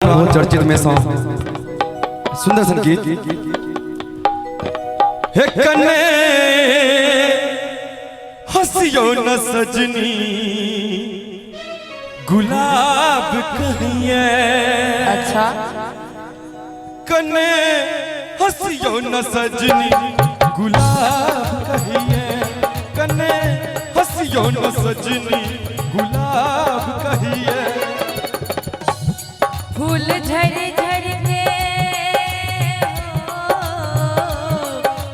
बहुत चर्चित में सुंदर संगीत हे कन्ने हंसियो न सजनी गुलाब कहिए। अच्छा कन्ने हंसियो न सजनी गुलाब कहिए। कन्ने हंसियो न सजनी गुलाब कहिए। फूल झर झर के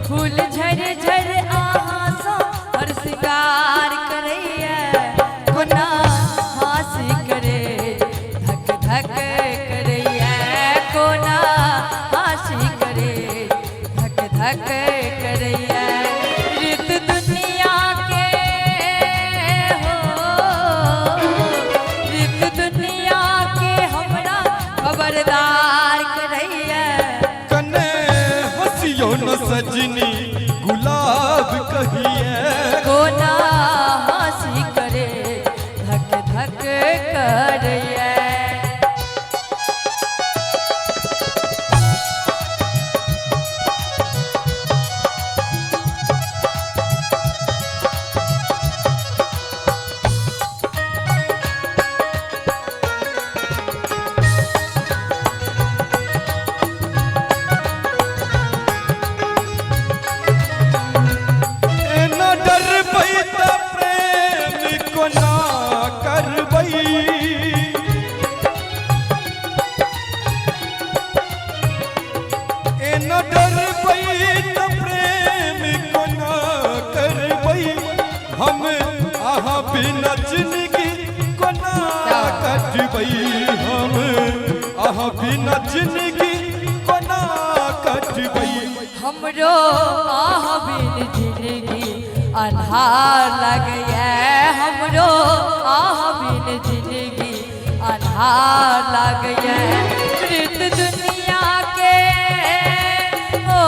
फूल झर झर आसा हर सिंगार करैया कोना हासी करे धक धक करैया कोना हासी करे धक धक करैया। रित दुनिया के हो रित दुनिया के हमरा खबरदार करैया। कन्ने हंसियो न सजनी गुलाब कहिए। कोना हासी करे धक धक करैया। हम आहा बिना जिंदगी कोना कटबई। हम आहा बिना जिंदगी कोना कटबई। हमरो आह बिन जिंदगी अन्हार लगैया। हमरो आह बिन जिंदगी अन्हार लगैया। रित दुनिया के ओ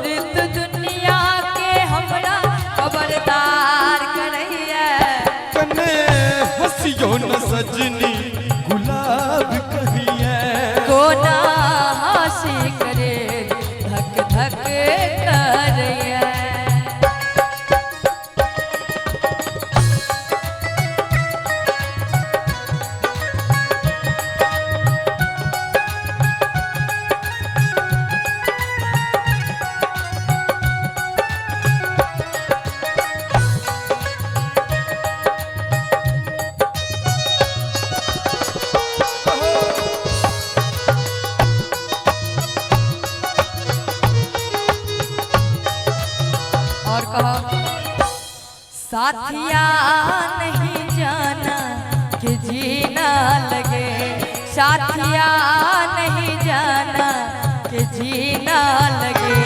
रित दुनिया के हमरा खबरदार करैया। कन्ने हंसियो न सजनी गुलाब कहिए। कोना हासी करे धक धक करैया। और कहो साथिया नहीं जाना कि जीना लगे। साथिया नहीं जाना कि जीना लगे।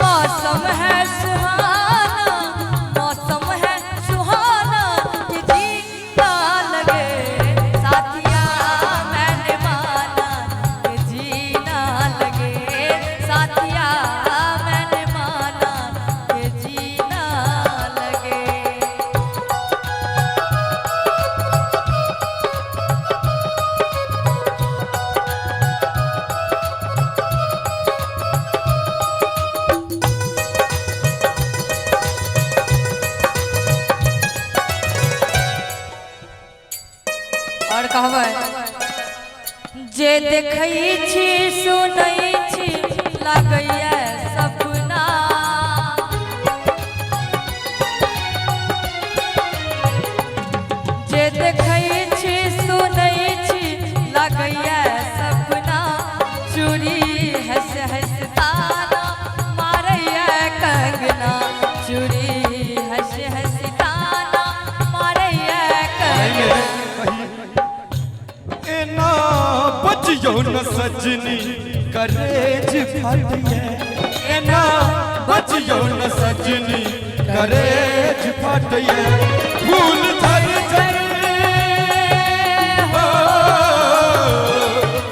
मौसम है सुहाना मौसम है सुहाना कि जीना लगे। साथिया मैंने माना कि जीना लगे। साथिया मैंने माना कि जीना लगे। और कहबै जे देखै छी सुनै छी लागैया सपना। जे देखै छी सुनै छी लागैया सपना। चूड़ी हंस हंस ताना मारैया कंगना। चूड़ी हंस हंस ताना मारैया कंगना। एना बजियो न सजनी करेज फाटिए। एना बजियो न सजनी करेज फाटिए। फूल झर झर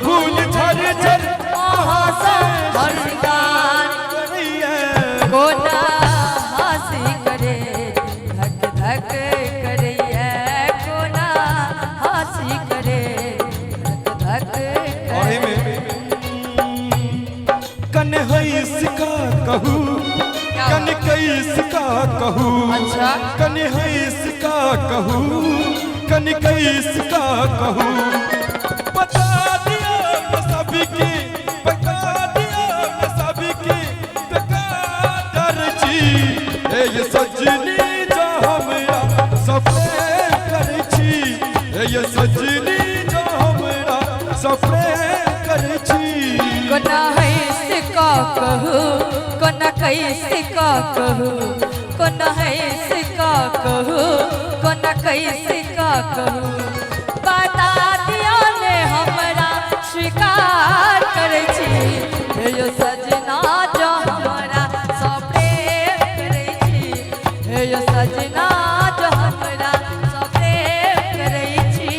फूल झर झर हर सिंगार कोना हासी करे धक धक करैया। कोना हासी करे कहू अच्छा कनि हैस का कहू कनि कैस का कहू बता दिया मैं सबकी बता दिया मैं सबकी बेकार छी ये सजनी जो हमरा सफे कर छी ये सजनी जो हमरा सफे कर छी कोना हैस का कहू कोना कैसे का कहू कोना हैस का कहू कोना कैसे का कहू बता दिया ने हमरा स्वीकार करे छी यो सजना जो हमरा सब प्रेम करे छी यो सजना जो हमरा सब प्रेम करे छी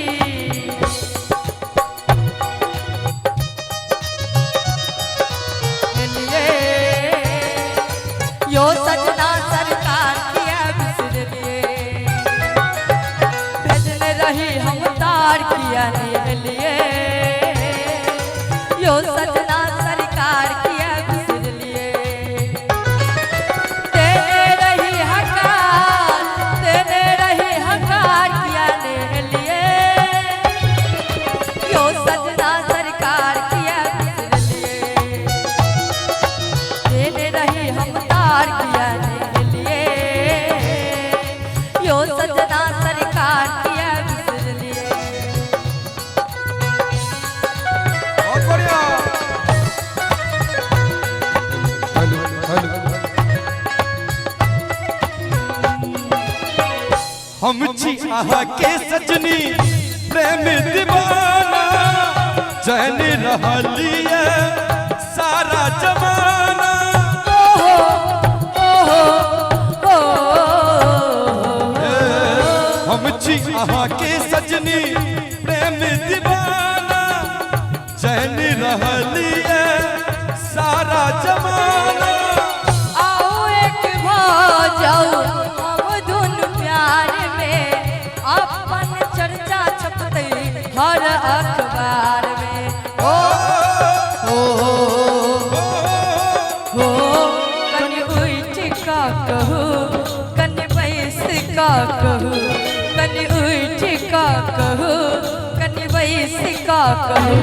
यो सजना सरकार किया बिसर लिए भेजने रही हम तार किया ले लिए यो सजना सरकार किया बिसर लिए तेने रही हकार किया ले लिए यो सजना सरकार किया बिसर लिए तेने रही हम किया लिए यो सजना सरकार किया बिसर लिए बहुत बढ़िया हेलो हेलो हम छी आहा के सजनी प्रेम दीवाना जन रहलिए सारा जमाना हम छी आहा के सजनी प्रेम दीवाना चैन रहलिए सारा जमाना आओ एक भा जाओ हम दोनों प्यार में अपन चर्चा छपते हर अखबार में ओ कनि उठ का कहू कनि बैस का कहू कनि उठ का कहू कनि बैस का कहू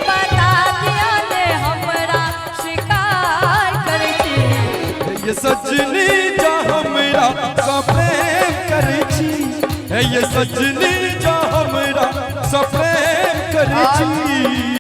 बता दिया ने हमरा स्वीकार करे छी ये सजनी जो हमरा सब प्रेम करे छी ये सजनी जो हमरा सब प्रेम करे छी।